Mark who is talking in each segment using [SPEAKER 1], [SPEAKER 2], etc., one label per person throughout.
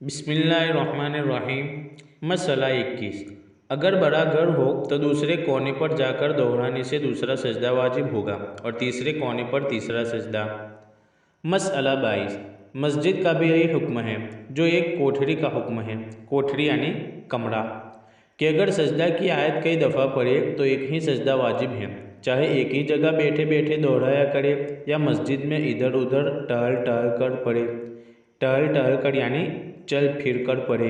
[SPEAKER 1] بسم اللہ الرحمن الرحیم۔ مسئلہ 21۔ اگر بڑا گھر ہو تو دوسرے کونے پر جا کر دہرانے سے دوسرا سجدہ واجب ہوگا اور تیسرے کونے پر تیسرا سجدہ۔ مسئلہ 22۔ مسجد کا بھی یہی حکم ہے جو ایک کوٹھری کا حکم ہے۔ کوٹھری یعنی کمرہ، کہ اگر سجدہ کی آیت کئی دفعہ پڑھے تو ایک ہی سجدہ واجب ہے، چاہے ایک ہی جگہ بیٹھے بیٹھے دہرایا کرے یا مسجد میں ادھر ادھر ٹہل ٹہل کر پڑھے۔ ٹہل ٹہل کر یعنی چل پھر کر پڑھے۔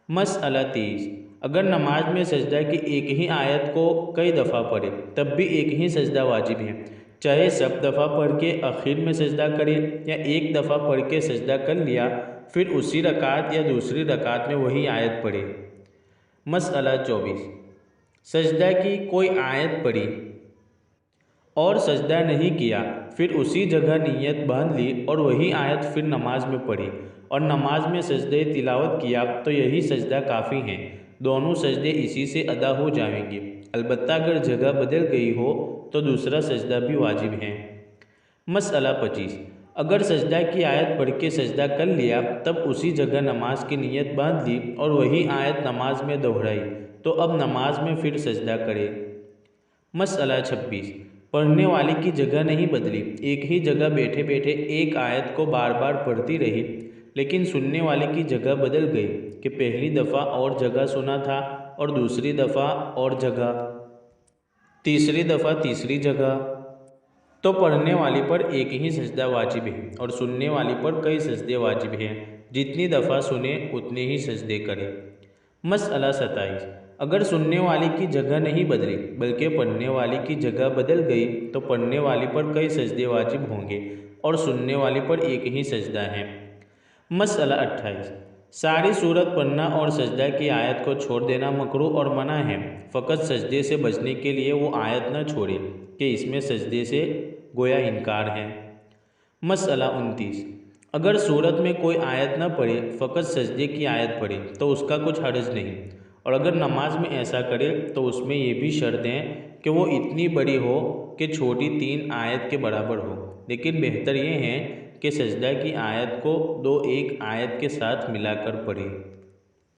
[SPEAKER 1] مسئلہ 23۔ اگر نماز میں سجدہ کی ایک ہی آیت کو کئی دفعہ پڑھے تب بھی ایک ہی سجدہ واجب ہے، چاہے سب دفعہ پڑھ کے آخر میں سجدہ کرے یا ایک دفعہ پڑھ کے سجدہ کر لیا پھر اسی رکعت یا دوسری رکعت میں وہی آیت پڑھے۔ مسئلہ 24۔ سجدہ کی کوئی آیت پڑھی اور سجدہ نہیں کیا، پھر اسی جگہ نیت باندھ لی اور وہی آیت پھر نماز میں پڑھی اور نماز میں سجدہ تلاوت کیا تو یہی سجدہ کافی ہیں، دونوں سجدے اسی سے ادا ہو جائیں گے، البتہ اگر جگہ بدل گئی ہو تو دوسرا سجدہ بھی واجب ہے۔ مسئلہ 25۔ اگر سجدہ کی آیت پڑھ کے سجدہ کر لیا تب اسی جگہ نماز کی نیت باندھ لی اور وہی آیت نماز میں دہرائی تو اب نماز میں پھر سجدہ کرے۔ مسئلہ 26۔ پڑھنے والی کی جگہ نہیں بدلی، ایک ہی جگہ بیٹھے بیٹھے ایک آیت کو بار بار پڑھتی رہی، لیکن سننے والے کی جگہ بدل گئی کہ پہلی دفعہ اور جگہ سنا تھا اور دوسری دفعہ اور جگہ، تیسری دفعہ تیسری جگہ، تو پڑھنے والی پر ایک ہی سجدہ واجب ہے اور سننے والی پر کئی سجدے واجب ہیں، جتنی دفعہ سنے اتنے ہی سجدے کرے۔ مسئلہ 27۔ اگر سننے والی کی جگہ نہیں بدلی بلکہ پڑھنے والی کی جگہ بدل گئی تو پڑھنے والی پر کئی سجدے واجب ہوں گے اور سننے والی پر ایک ہی سجدہ ہے۔ مسئلہ 28۔ ساری سورت پڑھنا اور سجدہ کی آیت کو چھوڑ دینا مکروہ اور منع ہے، فقط سجدے سے بچنے کے لیے وہ آیت نہ چھوڑے کہ اس میں سجدے سے گویا انکار ہے۔ مسئلہ 29۔ اگر سورت میں کوئی آیت نہ پڑھے، فقط سجدے کی آیت پڑھے تو اس کا کچھ حرج نہیں، اور اگر نماز میں ایسا کرے تو اس میں یہ بھی شرط ہے کہ وہ اتنی بڑی ہو کہ چھوٹی 3 آیت کے برابر ہو، لیکن بہتر یہ ہے کہ سجدہ کی آیت کو 2 ایک آیت کے ساتھ ملا کر پڑھے۔